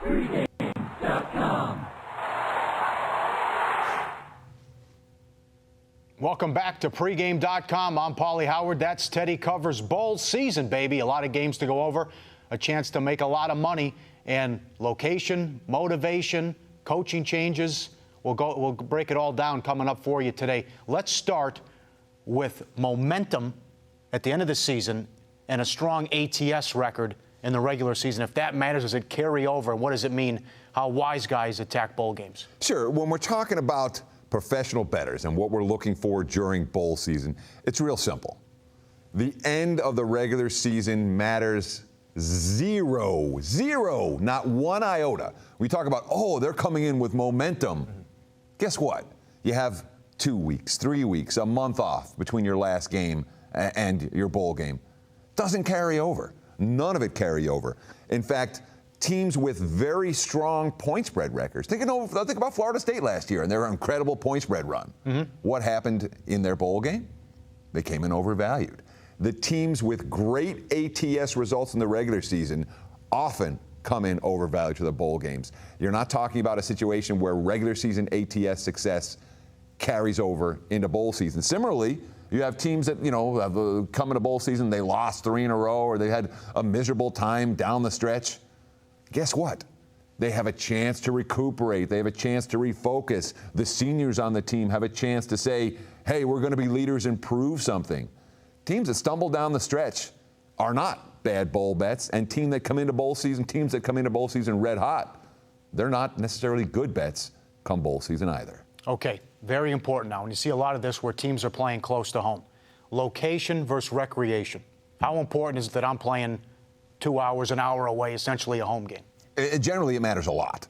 Pregame.com. Welcome back to Pregame.com. I'm Pauly Howard. That's Teddy Covers bowl season, baby. A lot of games to go over, a chance to make a lot of money, and location, motivation, coaching changes. We'll break it all down coming up for you today. Let's start with momentum at the end of the season and a strong ATS record in the regular season. If that matters, does it carry over? And what does it mean how Wiseguys attack bowl games? Sure. When we're talking about professional bettors and what we're looking for during bowl season, it's real simple. The end of the regular season matters zero, not one iota. We talk about, they're coming in with momentum. Mm-hmm. Guess what? You have 2 weeks, 3 weeks, a month off between your last game and your bowl game. Doesn't carry over. None of it carry over. In fact, teams with very strong point spread records. Think about Florida State last year and their incredible point spread run. Mm-hmm. What happened in their bowl game? They came in overvalued. The teams with great ATS results in the regular season often come in overvalued to the bowl games. You're not talking about a situation where regular season ATS success carries over into bowl season. Similarly, you have teams that, have come into bowl season, they lost 3 in a row, or they had a miserable time down the stretch. Guess what? They have a chance to recuperate. They have a chance to refocus. The seniors on the team have a chance to say, hey, we're going to be leaders and prove something. Teams that stumble down the stretch are not bad bowl bets, and teams that come into bowl season red hot, they're not necessarily good bets come bowl season either. Okay, very important now. When you see a lot of this where teams are playing close to home, location versus recreation. How important is it that I'm playing 2 hours, an hour away, essentially a home game? Generally, it matters a lot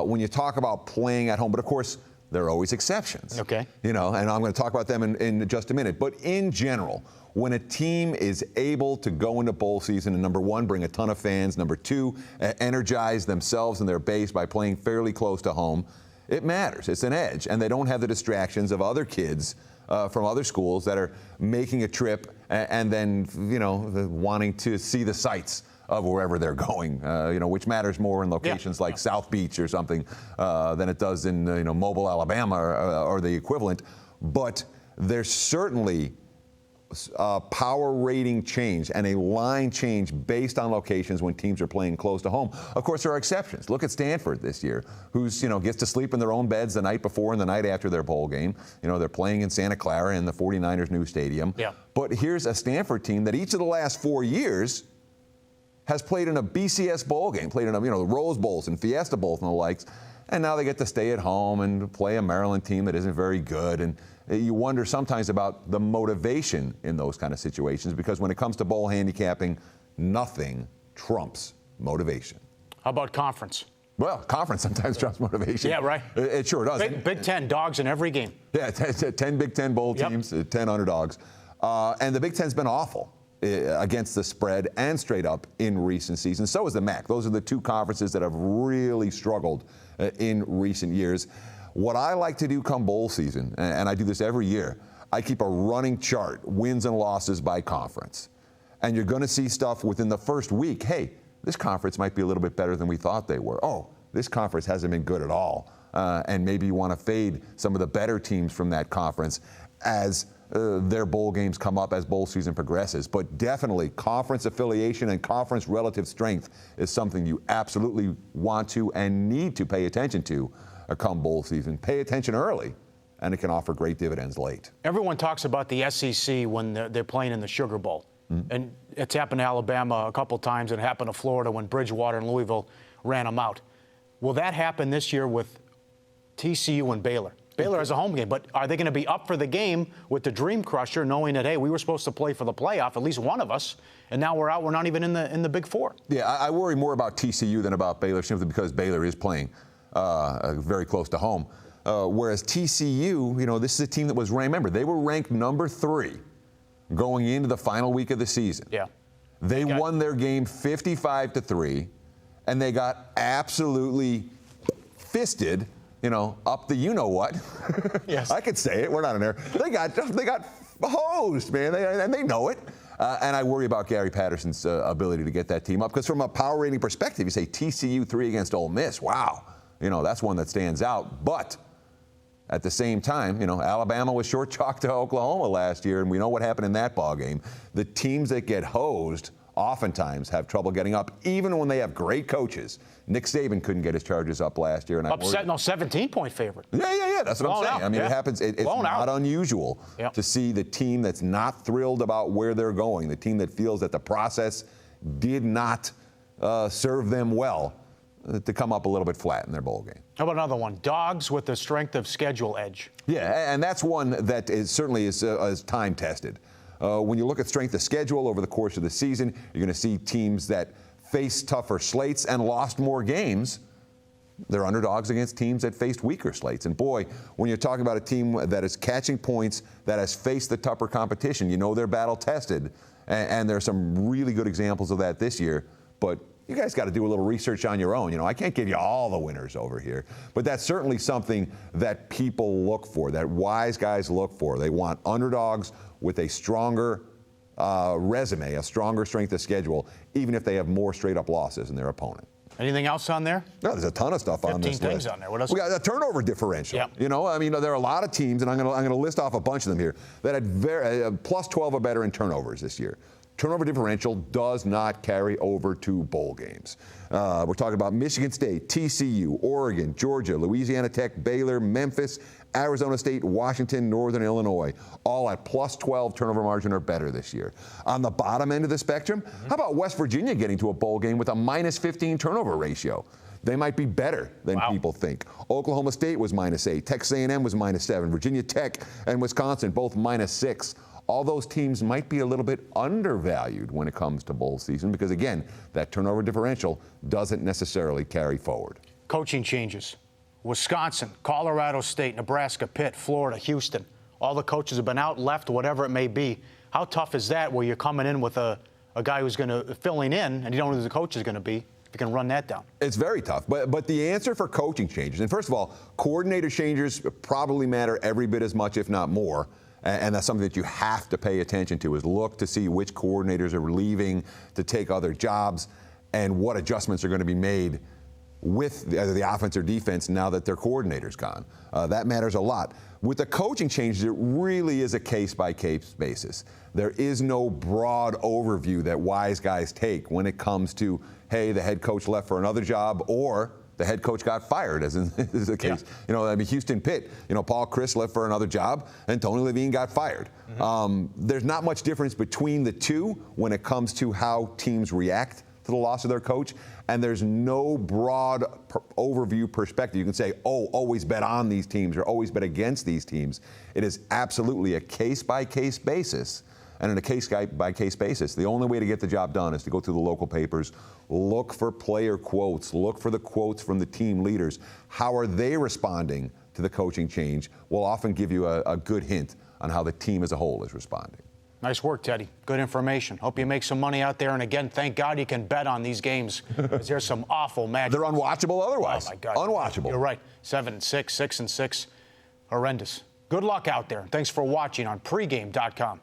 when you talk about playing at home. But of course, there are always exceptions. Okay. And I'm going to talk about them in just a minute. But in general, when a team is able to go into bowl season and, number one, bring a ton of fans, number two, energize themselves and their base by playing fairly close to home, it matters. It's an edge. And they don't have the distractions of other kids from other schools that are making a trip and then, wanting to see the sights of wherever they're going, which matters more in locations like South Beach or something than it does in, Mobile, Alabama or the equivalent. But there's certainly a power rating change and a line change based on locations when teams are playing close to home. Of course, there are exceptions. Look at Stanford this year, who's, gets to sleep in their own beds the night before and the night after their bowl game. They're playing in Santa Clara in the 49ers' new stadium. Yeah. But here's a Stanford team that each of the last 4 years has played in a BCS bowl game, played in the Rose Bowls and Fiesta Bowls and the likes, and now they get to stay at home and play a Maryland team that isn't very good. And you wonder sometimes about the motivation in those kind of situations, because when it comes to bowl handicapping, nothing trumps motivation. How about conference? Well, conference sometimes trumps motivation. Yeah, right. It sure does. Big Ten, dogs in every game. Yeah, 10 Big Ten bowl teams, 10 underdogs. And the Big Ten's been awful against the spread and straight up in recent seasons. So is the MAC. Those are the two conferences that have really struggled in recent years. What I like to do come bowl season, and I do this every year, I keep a running chart, wins and losses by conference. And you're going to see stuff within the first week. Hey, this conference might be a little bit better than we thought they were. Oh, this conference hasn't been good at all. And maybe you want to fade some of the better teams from that conference as their bowl games come up, as bowl season progresses. But definitely conference affiliation and conference relative strength is something you absolutely want to and need to pay attention to come bowl season. Pay attention early, and it can offer great dividends late. Everyone talks about the SEC when they're playing in the Sugar Bowl. Mm-hmm. And it's happened to Alabama a couple times, and it happened to Florida when Bridgewater and Louisville ran them out. Will that happen this year with TCU and Baylor? Baylor has a home game, but are they going to be up for the game with the Dream Crusher, knowing that, hey, we were supposed to play for the playoff, at least one of us, and now we're out, we're not even in the Big Four? Yeah, I worry more about TCU than about Baylor, simply because Baylor is playing very close to home. Whereas TCU, this is a team that was ranked, remember, they were ranked number 3 going into the final week of the season. Yeah. They won their game 55-3, and they got absolutely fisted, up the you-know-what. Yes. I could say it. We're not in there. They got hosed, man, and they know it. And I worry about Gary Patterson's ability to get that team up, because from a power rating perspective, you say TCU 3 against Ole Miss. Wow. That's one that stands out. But at the same time, Alabama was short chalk to Oklahoma last year, and we know what happened in that ball game. The teams that get hosed oftentimes have trouble getting up, even when they have great coaches. Nick Saban couldn't get his Chargers up last year. And 17-point favorite. Yeah. That's what I'm saying. I mean, it happens. It's not unusual to see the team that's not thrilled about where they're going, the team that feels that the process did not serve them well, to come up a little bit flat in their bowl game. How about another one? Dogs with the strength of schedule edge. Yeah, and that's one that certainly is time tested. When you look at strength of schedule over the course of the season, you're going to see teams that faced tougher slates and lost more games. They're underdogs against teams that faced weaker slates. And boy, when you're talking about a team that is catching points, that has faced the tougher competition, they're battle tested. And there are some really good examples of that this year. But you guys got to do a little research on your own. I can't give you all the winners over here. But that's certainly something that people look for, that wise guys look for. They want underdogs with a stronger resume, a stronger strength of schedule, even if they have more straight-up losses than their opponent. Anything else on there? No, there's a ton of stuff on this list. 15 things on there. What else? We got a turnover differential. Yep. There are a lot of teams, and I'm going to list off a bunch of them here, that had plus 12 or better in turnovers this year. Turnover differential does not carry over to bowl games. We're talking about Michigan State, TCU, Oregon, Georgia, Louisiana Tech, Baylor, Memphis, Arizona State, Washington, Northern Illinois, all at plus 12 turnover margin or better this year. On the bottom end of the spectrum, how about West Virginia getting to a bowl game with a minus 15 turnover ratio? They might be better than people think. Oklahoma State was minus 8. Texas A&M was minus 7. Virginia Tech and Wisconsin both minus 6. All those teams might be a little bit undervalued when it comes to bowl season because, again, that turnover differential doesn't necessarily carry forward. Coaching changes. Wisconsin, Colorado State, Nebraska, Pitt, Florida, Houston. All the coaches have been out, left, whatever it may be. How tough is that where you're coming in with a guy who's going to filling in and you don't know who the coach is going to be? If you can run that down. It's very tough. But the answer for coaching changes, and first of all, coordinator changes probably matter every bit as much, if not more. And that's something that you have to pay attention to, is look to see which coordinators are leaving to take other jobs and what adjustments are going to be made with either the offense or defense now that their coordinator's gone. That matters a lot. With the coaching changes, it really is a case-by-case basis. There is no broad overview that wise guys take when it comes to, hey, the head coach left for another job, or the head coach got fired, as is the case. Yeah. Houston Pitt, Paul Chryst left for another job, and Tony Levine got fired. Mm-hmm. There's not much difference between the two when it comes to how teams react to the loss of their coach, and there's no broad overview perspective. You can say, always bet on these teams or always bet against these teams. It is absolutely a case-by-case basis. And in a case-by-case basis, the only way to get the job done is to go through the local papers, look for player quotes, look for the quotes from the team leaders. How are they responding to the coaching change will often give you a good hint on how the team as a whole is responding. Nice work, Teddy. Good information. Hope you make some money out there. And again, thank God you can bet on these games, because there's some awful matches. They're unwatchable otherwise. Oh, my God. Unwatchable. You're right. 7-6, 6-6. Horrendous. Good luck out there. Thanks for watching on pregame.com.